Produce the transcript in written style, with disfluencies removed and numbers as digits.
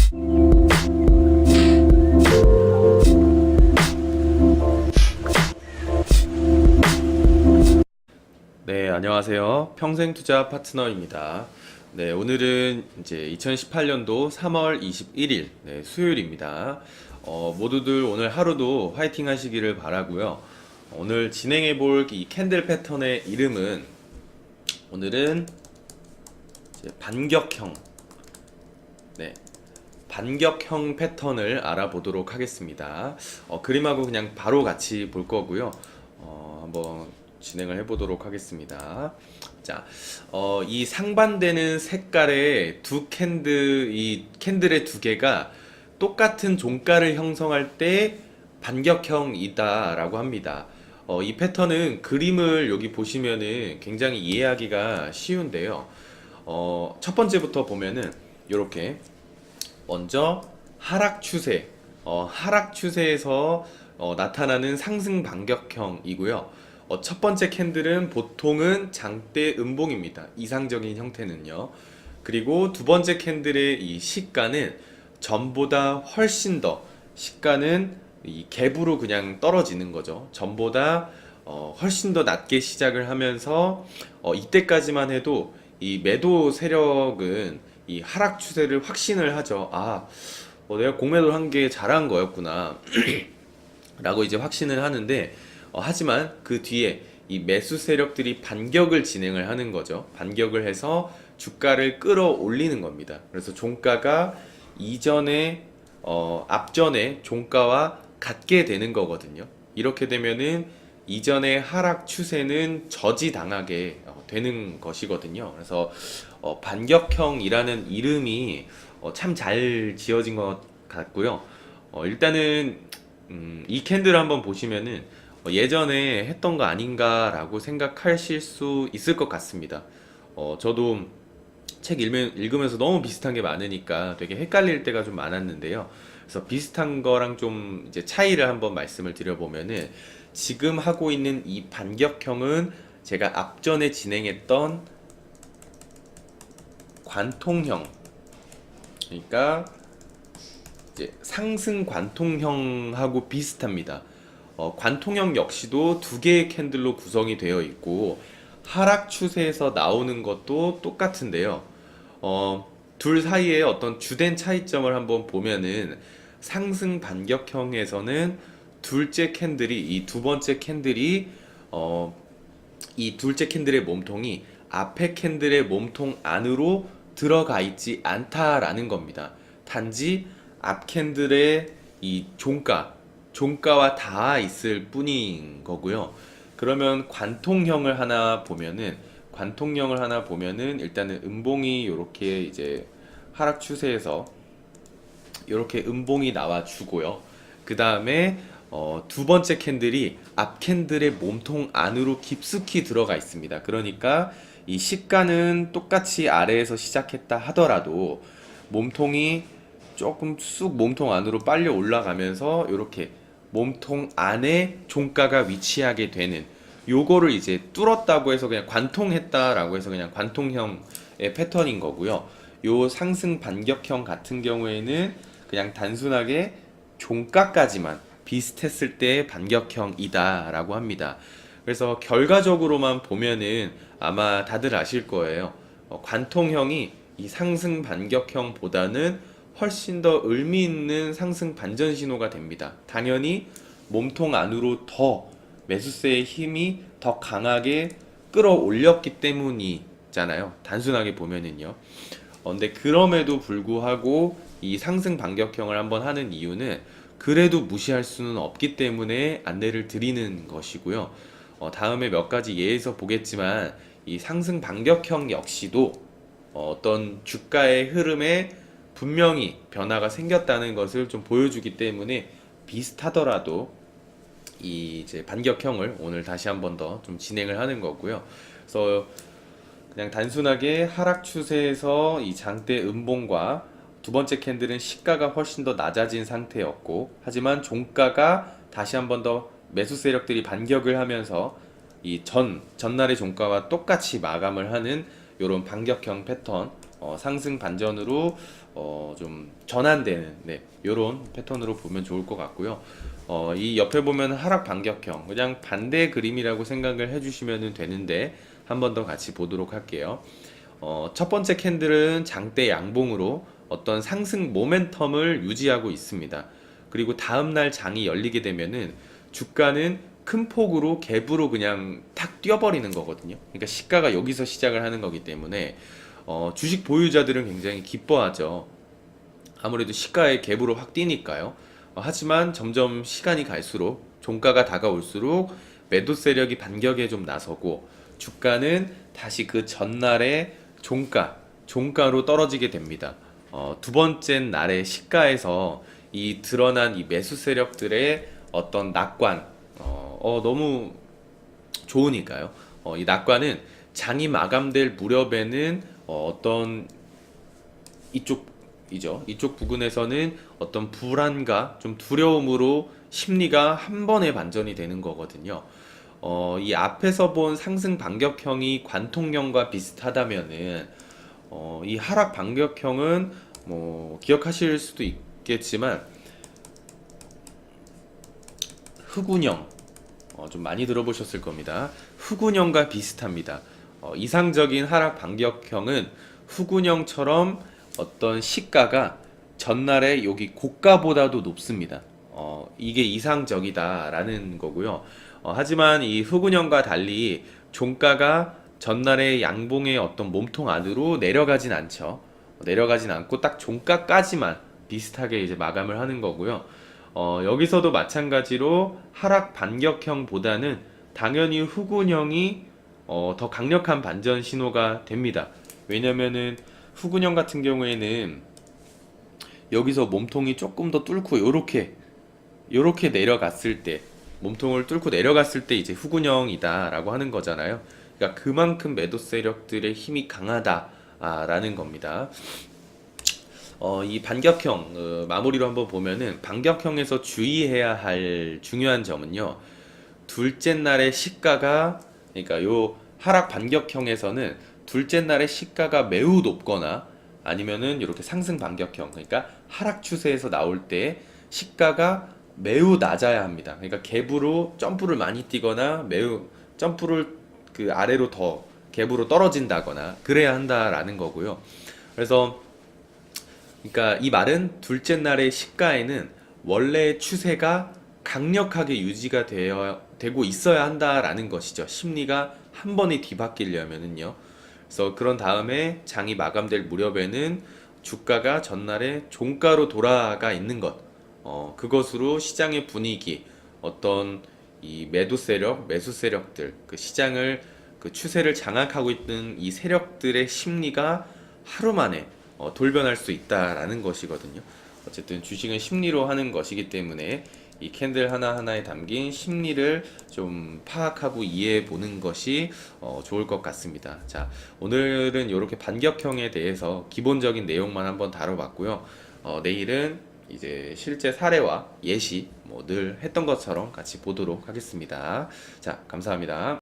네, 안녕하세요. 평생투자 파트너입니다. 네, 오늘은 이제 2018년도 3월 21일, 수요일입니다. 모두들 오늘 하루도 화이팅 하시기를 바라고요. 오늘 진행해 볼 이 캔들 패턴의 이름은 오늘은 이제 반격형, 네, 반격형 패턴을 알아보도록 하겠습니다. 그림하고 그냥 바로 같이 볼 거고요. 한번 진행을 해보도록 하겠습니다. 자, 이 상반되는 색깔의 이 캔들의 두 개가 똑같은 종가를 형성할 때 반격형이다라고 합니다. 이 패턴은 그림을 여기 보시면은 굉장히 이해하기가 쉬운데요. 첫 번째부터 보면은 이렇게 먼저 하락 추세, 하락 추세에서 나타나는 상승 반격형이고요. 첫 번째 캔들은 보통은 장대 음봉입니다. 이상적인 형태는요. 그리고 두 번째 캔들의 이 시가는 전보다 훨씬 더, 시가는 이 갭으로 그냥 떨어지는 거죠. 전보다 훨씬 더 낮게 시작을 하면서 이때까지만 해도 이 매도 세력은 이 하락 추세를 확신을 하죠. 내가 공매도를 한 게 잘한 거였구나 라고 이제 확신을 하는데, 하지만 그 뒤에 이 매수 세력들이 반격을 진행을 하는 거죠. 반격을 해서 주가를 끌어올리는 겁니다. 그래서 종가가 앞전에 종가와 같게 되는 거거든요. 이렇게 되면은 이전의 하락 추세는 저지당하게 되는 것이거든요. 그래서 반격형이라는 이름이 참 잘 지어진 것 같고요. 일단은 이 캔들을 한번 보시면은 예전에 했던 거 아닌가라고 생각하실 수 있을 것 같습니다. 저도 책 읽으면서 너무 비슷한 게 많으니까 되게 헷갈릴 때가 좀 많았는데요. 그래서 비슷한 거랑 좀 이제 차이를 한번 말씀을 드려보면은, 지금 하고 있는 이 반격형은 제가 앞전에 진행했던 관통형, 그러니까 이제 상승 관통형하고 비슷합니다. 관통형 역시도 두 개의 캔들로 구성이 되어 있고 하락 추세에서 나오는 것도 똑같은데요. 둘 사이에 어떤 주된 차이점을 한번 보면은, 상승 반격형에서는 이 두 번째 캔들이 이 둘째 캔들의 몸통이 앞에 캔들의 몸통 안으로 들어가 있지 않다라는 겁니다. 단지 앞 캔들의 이 종가와 닿아 있을 뿐인 거고요. 그러면 관통형을 하나 보면은 일단은 음봉이 이렇게 이제 하락 추세에서 이렇게 음봉이 나와 주고요. 그 다음에 두 번째 캔들이 앞 캔들의 몸통 안으로 깊숙이 들어가 있습니다. 그러니까 이 시가는 똑같이 아래에서 시작했다 하더라도 몸통이 조금 쑥 몸통 안으로 빨려 올라가면서 이렇게 몸통 안에 종가가 위치하게 되는, 요거를 이제 뚫었다고 해서 그냥 관통했다라고 해서 그냥 관통형의 패턴인 거고요. 요 상승 반격형 같은 경우에는 그냥 단순하게 종가까지만 비슷했을 때 반격형이다라고 합니다. 그래서 결과적으로만 보면은 아마 다들 아실 거예요. 관통형이 이 상승 반격형보다는 훨씬 더 의미 있는 상승 반전 신호가 됩니다. 당연히 몸통 안으로 더 매수세의 힘이 더 강하게 끌어올렸기 때문이잖아요. 단순하게 보면은요. 근데 그럼에도 불구하고 이 상승 반격형을 한번 하는 이유는 그래도 무시할 수는 없기 때문에 안내를 드리는 것이고요. 다음에 몇 가지 예에서 보겠지만 이 상승 반격형 역시도 어떤 주가의 흐름에 분명히 변화가 생겼다는 것을 좀 보여주기 때문에 비슷하더라도 이 이제 반격형을 오늘 다시 한 번 더 좀 진행을 하는 거고요. 그래서 그냥 단순하게 하락 추세에서 이 장대 음봉과 두 번째 캔들은 시가가 훨씬 더 낮아진 상태였고, 하지만 종가가 다시 한 번 더 매수 세력들이 반격을 하면서 이 전날의 종가와 똑같이 마감을 하는 이런 반격형 패턴, 상승 반전으로 좀 전환되는 이런 패턴으로 보면 좋을 것 같고요. 이 옆에 보면 하락 반격형 그냥 반대 그림이라고 생각을 해주시면 되는데 한 번 더 같이 보도록 할게요. 첫 번째 캔들은 장대 양봉으로 어떤 상승 모멘텀을 유지하고 있습니다. 그리고 다음날 장이 열리게 되면은 주가는 큰 폭으로 갭으로 그냥 탁 뛰어버리는 거거든요. 그러니까 시가가 여기서 시작을 하는 거기 때문에 주식 보유자들은 굉장히 기뻐하죠. 아무래도 시가의 갭으로 확 뛰니까요. 하지만 점점 시간이 갈수록 종가가 다가올수록 매도 세력이 반격에 좀 나서고 주가는 다시 그 전날의 종가로 떨어지게 됩니다. 두 번째 날의 시가에서 이 드러난 이 매수 세력들의 어떤 낙관, 너무 좋으니까요. 이 낙관은 장이 마감될 무렵에는 어떤 이쪽 부근에서는 어떤 불안과 좀 두려움으로 심리가 한 번에 반전이 되는 거거든요. 이 앞에서 본 상승 반격형이 관통형과 비슷하다면은 이 하락 반격형은 뭐 기억하실 수도 있겠지만 흑운형 좀 많이 들어보셨을 겁니다. 흑운형과 비슷합니다. 이상적인 하락 반격형은 흑운형처럼 어떤 시가가 전날에 여기 고가보다도 높습니다. 이게 이상적이다라는 거고요. 하지만 이 흑운형과 달리 종가가 전날의 양봉의 어떤 몸통 안으로 내려가진 않죠. 내려가진 않고 딱 종가까지만 비슷하게 이제 마감을 하는 거고요. 여기서도 마찬가지로 하락 반격형보다는 당연히 흑운형이 더 강력한 반전 신호가 됩니다. 왜냐면은 흑운형 같은 경우에는 여기서 몸통이 조금 더 뚫고 요렇게 내려갔을 때 몸통을 뚫고 내려갔을 때 이제 흑운형이다라고 하는 거잖아요. 그러니까 그만큼 매도 세력들의 힘이 강하다라는 겁니다. 이 반격형 마무리로 한번 보면은 반격형에서 주의해야 할 중요한 점은요. 둘째 날의 시가가 그러니까 요 하락 반격형에서는 둘째 날의 시가가 매우 높거나 아니면은 이렇게 상승 반격형 그러니까 하락 추세에서 나올 때 시가가 매우 낮아야 합니다. 그러니까 갭으로 점프를 많이 뛰거나 매우 점프를 그 아래로 더 갭으로 떨어진다거나 그래야 한다라는 거고요. 그래서 그러니까 이 말은 둘째 날의 시가에는 원래 추세가 강력하게 유지가 되고 있어야 한다라는 것이죠. 심리가 한 번에 뒤바뀌려면은요. 그래서 그런 다음에 장이 마감될 무렵에는 주가가 전날에 종가로 돌아가 있는 것, 그것으로 시장의 분위기, 어떤 이 매도 세력, 매수 세력들, 그 시장을 그 추세를 장악하고 있는 이 세력들의 심리가 하루 만에 돌변할 수 있다라는 것이거든요. 어쨌든 주식은 심리로 하는 것이기 때문에 이 캔들 하나하나에 담긴 심리를 좀 파악하고 이해해 보는 것이 좋을 것 같습니다. 자, 오늘은 이렇게 반격형에 대해서 기본적인 내용만 한번 다뤄봤고요. 내일은 이제 실제 사례와 예시 뭐 늘 했던 것처럼 같이 보도록 하겠습니다. 자, 감사합니다.